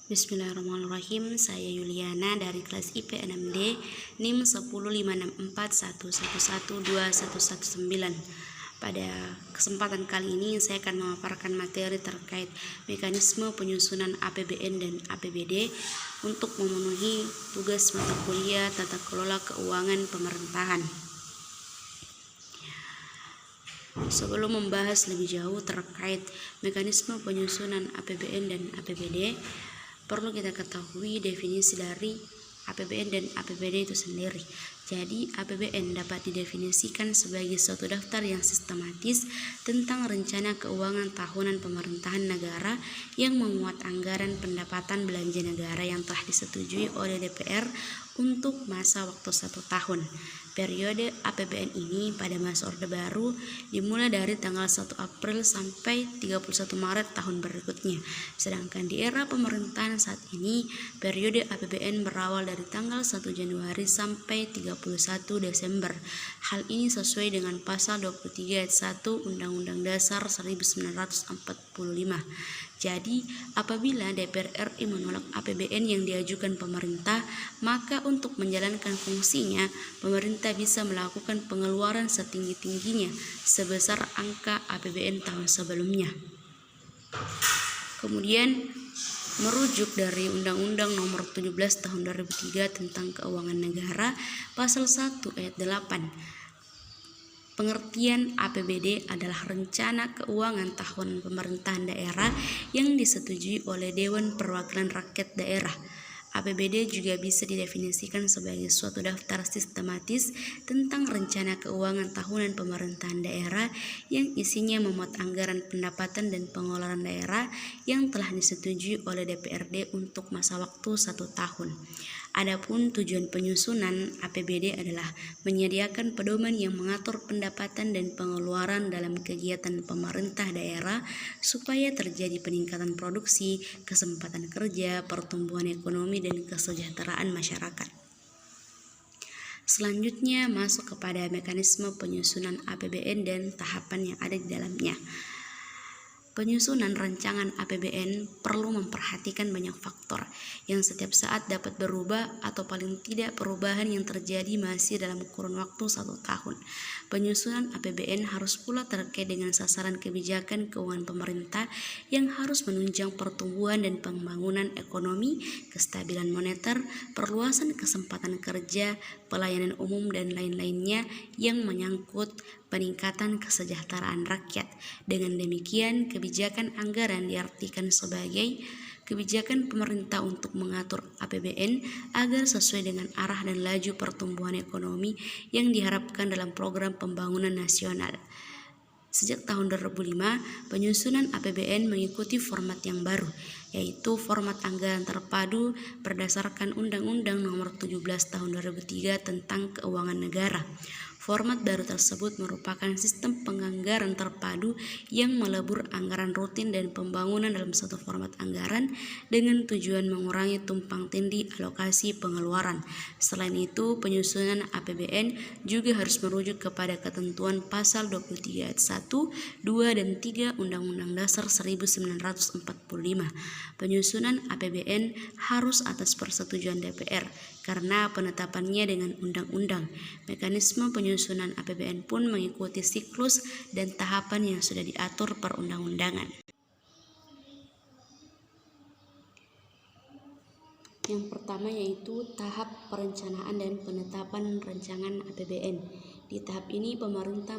Bismillahirrahmanirrahim. Saya Yuliana dari kelas IP 6D NIM 10564111219. Pada kesempatan kali ini saya akan memaparkan materi terkait mekanisme penyusunan APBN dan APBD untuk memenuhi tugas mata kuliah tata kelola keuangan pemerintahan. Sebelum membahas lebih jauh terkait mekanisme penyusunan APBN dan APBD, perlu kita ketahui definisi dari APBN dan APBD itu sendiri. Jadi, APBN dapat didefinisikan sebagai suatu daftar yang sistematis tentang rencana keuangan tahunan pemerintahan negara yang memuat anggaran pendapatan belanja negara yang telah disetujui oleh DPR untuk masa waktu 1 tahun. Periode APBN ini pada masa Orde Baru dimulai dari tanggal 1 April sampai 31 Maret tahun berikutnya. Sedangkan di era pemerintahan saat ini, periode APBN berawal dari tanggal 1 Januari sampai 31 Desember. Hal ini sesuai dengan pasal 23 ayat 1 Undang-Undang Dasar 1945. Jadi, apabila DPR RI menolak APBN yang diajukan pemerintah, maka untuk menjalankan fungsinya, pemerintah bisa melakukan pengeluaran setinggi-tingginya sebesar angka APBN tahun sebelumnya. Kemudian, merujuk dari Undang-Undang Nomor 17 Tahun 2003 tentang Keuangan Negara, Pasal 1 Ayat 8. Pengertian APBD adalah rencana keuangan tahunan pemerintahan daerah yang disetujui oleh Dewan Perwakilan Rakyat Daerah. APBD juga bisa didefinisikan sebagai suatu daftar sistematis tentang rencana keuangan tahunan pemerintahan daerah yang isinya memuat anggaran pendapatan dan pengeluaran daerah yang telah disetujui oleh DPRD untuk masa waktu 1 tahun. Adapun tujuan penyusunan APBD adalah menyediakan pedoman yang mengatur pendapatan dan pengeluaran dalam kegiatan pemerintah daerah supaya terjadi peningkatan produksi, kesempatan kerja, pertumbuhan ekonomi, dan kesejahteraan masyarakat. Selanjutnya masuk kepada mekanisme penyusunan APBN dan tahapan yang ada di dalamnya. Penyusunan rancangan APBN perlu memperhatikan banyak faktor yang setiap saat dapat berubah atau paling tidak perubahan yang terjadi masih dalam kurun waktu 1 tahun. Penyusunan APBN harus pula terkait dengan sasaran kebijakan keuangan pemerintah yang harus menunjang pertumbuhan dan pembangunan ekonomi, kestabilan moneter, perluasan kesempatan kerja, pelayanan umum, dan lain-lainnya yang menyangkut peningkatan kesejahteraan rakyat. Dengan demikian, kebijakan anggaran diartikan sebagai kebijakan pemerintah untuk mengatur APBN agar sesuai dengan arah dan laju pertumbuhan ekonomi yang diharapkan dalam program pembangunan nasional. Sejak tahun 2005, penyusunan APBN mengikuti format yang baru, yaitu format anggaran terpadu berdasarkan Undang-Undang Nomor 17 Tahun 2003 tentang Keuangan Negara. Format baru tersebut merupakan sistem penganggaran terpadu yang melebur anggaran rutin dan pembangunan dalam satu format anggaran dengan tujuan mengurangi tumpang tindih alokasi pengeluaran. Selain itu, penyusunan APBN juga harus merujuk kepada ketentuan pasal 23 ayat 1, 2, dan 3 Undang-Undang Dasar 1945. Penyusunan APBN harus atas persetujuan DPR karena penetapannya dengan undang-undang. Mekanisme penyusunan APBN pun mengikuti siklus dan tahapan yang sudah diatur perundang-undangan. Yang pertama yaitu tahap perencanaan dan penetapan rancangan APBN. Di tahap ini pemerintah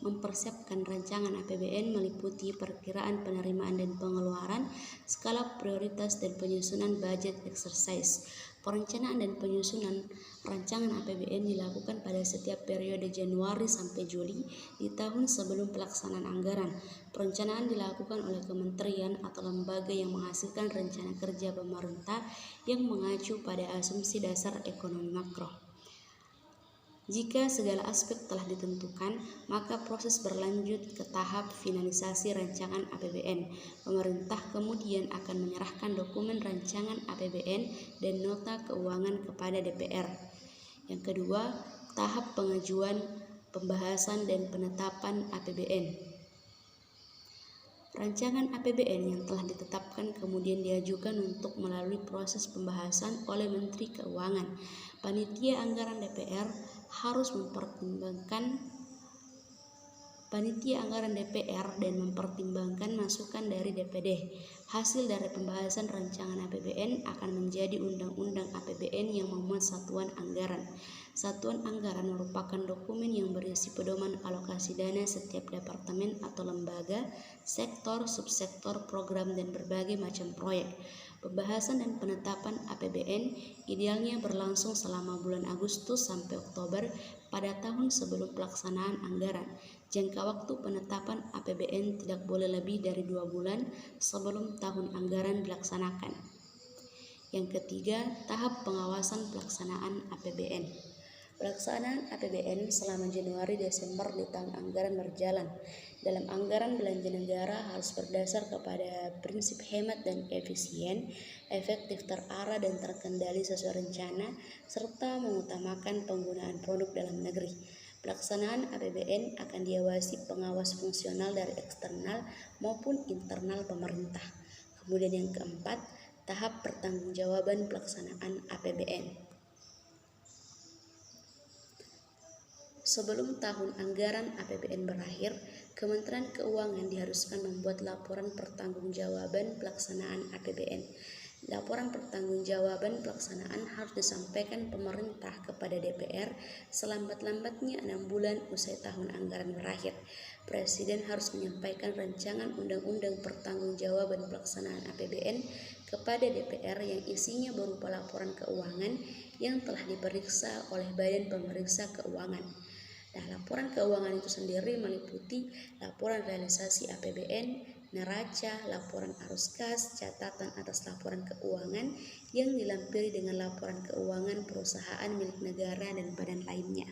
mempersiapkan rancangan APBN meliputi perkiraan penerimaan dan pengeluaran, skala prioritas, dan penyusunan budget exercise. Perencanaan dan penyusunan rancangan APBN dilakukan pada setiap periode Januari sampai Juli di tahun sebelum pelaksanaan anggaran. Perencanaan dilakukan oleh kementerian atau lembaga yang menghasilkan rencana kerja pemerintah yang mengacu pada asumsi dasar ekonomi makro. Jika segala aspek telah ditentukan, maka proses berlanjut ke tahap finalisasi rancangan APBN. Pemerintah kemudian akan menyerahkan dokumen rancangan APBN dan nota keuangan kepada DPR. Yang kedua, tahap pengajuan, pembahasan, dan penetapan APBN. Rancangan APBN yang telah ditetapkan kemudian diajukan untuk melalui proses pembahasan oleh Menteri Keuangan. Panitia Anggaran DPR harus mempertimbangkan dan mempertimbangkan masukan dari DPD. Hasil dari pembahasan rancangan APBN akan menjadi Undang-Undang APBN yang memuat satuan anggaran. Satuan anggaran merupakan dokumen yang berisi pedoman alokasi dana setiap departemen atau lembaga, sektor, subsektor, program, dan berbagai macam proyek. Pembahasan dan penetapan APBN idealnya berlangsung selama bulan Agustus sampai Oktober pada tahun sebelum pelaksanaan anggaran. Jangka waktu penetapan APBN tidak boleh lebih dari 2 bulan sebelum tahun anggaran dilaksanakan. Yang ketiga, tahap pengawasan pelaksanaan APBN. Pelaksanaan APBN selama Januari-Desember di tahun anggaran berjalan. Dalam anggaran belanja negara harus berdasar kepada prinsip hemat dan efisien, efektif, terarah dan terkendali sesuai rencana, serta mengutamakan penggunaan produk dalam negeri. Pelaksanaan APBN akan diawasi pengawas fungsional dari eksternal maupun internal pemerintah. Kemudian yang keempat, tahap pertanggungjawaban pelaksanaan APBN. Sebelum tahun anggaran APBN berakhir, Kementerian Keuangan diharuskan membuat laporan pertanggungjawaban pelaksanaan APBN. Laporan pertanggungjawaban pelaksanaan harus disampaikan pemerintah kepada DPR selambat-lambatnya 6 bulan usai tahun anggaran berakhir. Presiden harus menyampaikan rancangan undang-undang pertanggungjawaban pelaksanaan APBN kepada DPR yang isinya berupa laporan keuangan yang telah diperiksa oleh Badan Pemeriksa Keuangan. Nah, laporan keuangan itu sendiri meliputi laporan realisasi APBN, neraca, laporan arus kas, catatan atas laporan keuangan yang dilampiri dengan laporan keuangan perusahaan milik negara dan badan lainnya.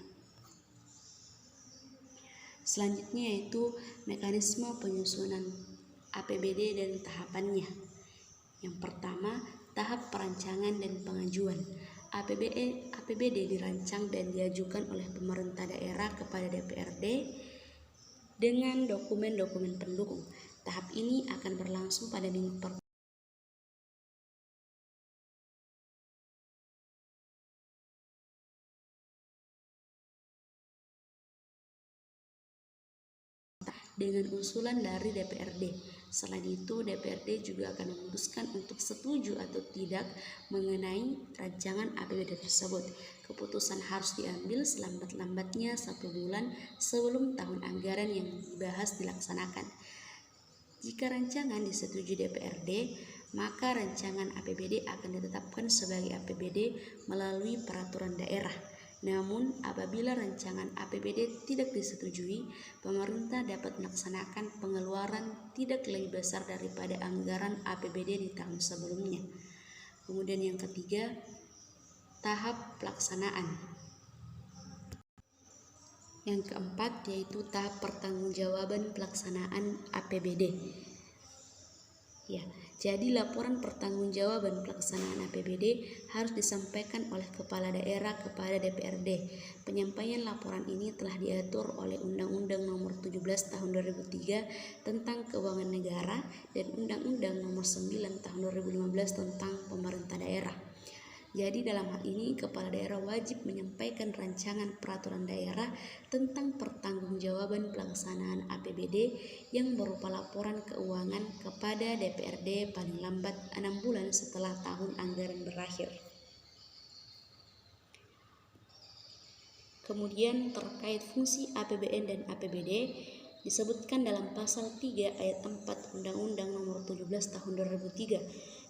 Selanjutnya yaitu mekanisme penyusunan APBD dan tahapannya. Yang pertama, tahap perancangan dan pengajuan. APBD dirancang dan diajukan oleh pemerintah daerah kepada DPRD dengan dokumen-dokumen pendukung. Tahap ini akan berlangsung pada minggu pertama dengan usulan dari DPRD. Selain itu, DPRD juga akan memutuskan untuk setuju atau tidak mengenai rancangan APBD tersebut. Keputusan harus diambil selambat-lambatnya 1 bulan sebelum tahun anggaran yang dibahas dilaksanakan. Jika rancangan disetujui DPRD, maka rancangan APBD akan ditetapkan sebagai APBD melalui peraturan daerah. Namun, apabila rancangan APBD tidak disetujui, pemerintah dapat melaksanakan pengeluaran tidak lebih besar daripada anggaran APBD di tahun sebelumnya. Kemudian yang ketiga, tahap pelaksanaan. Yang keempat yaitu tahap pertanggungjawaban pelaksanaan APBD. Jadi laporan pertanggungjawaban pelaksanaan APBD harus disampaikan oleh kepala daerah kepada DPRD. Penyampaian laporan ini telah diatur oleh Undang-Undang Nomor 17 Tahun 2003 tentang Keuangan Negara dan Undang-Undang Nomor 9 Tahun 2015 tentang Pemerintah Daerah. Jadi dalam hal ini kepala daerah wajib menyampaikan rancangan peraturan daerah tentang pertanggungjawaban pelaksanaan APBD yang berupa laporan keuangan kepada DPRD paling lambat 6 bulan setelah tahun anggaran berakhir. Kemudian terkait fungsi APBN dan APBD disebutkan dalam pasal 3 ayat 4 Undang-Undang Nomor 17 Tahun 2003,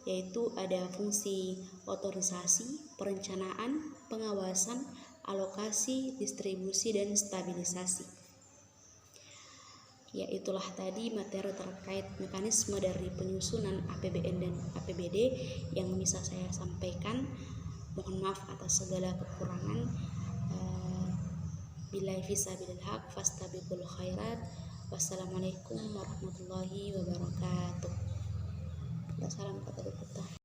yaitu ada fungsi otorisasi, perencanaan, pengawasan, alokasi, distribusi, dan stabilisasi. Ya, itulah tadi materi terkait mekanisme dari penyusunan APBN dan APBD yang bisa saya sampaikan. Mohon maaf atas segala kekurangan. Billahi fisabilil haq fastabiqul khairat. Wassalamualaikum warahmatullahi wabarakatuh. Salam kata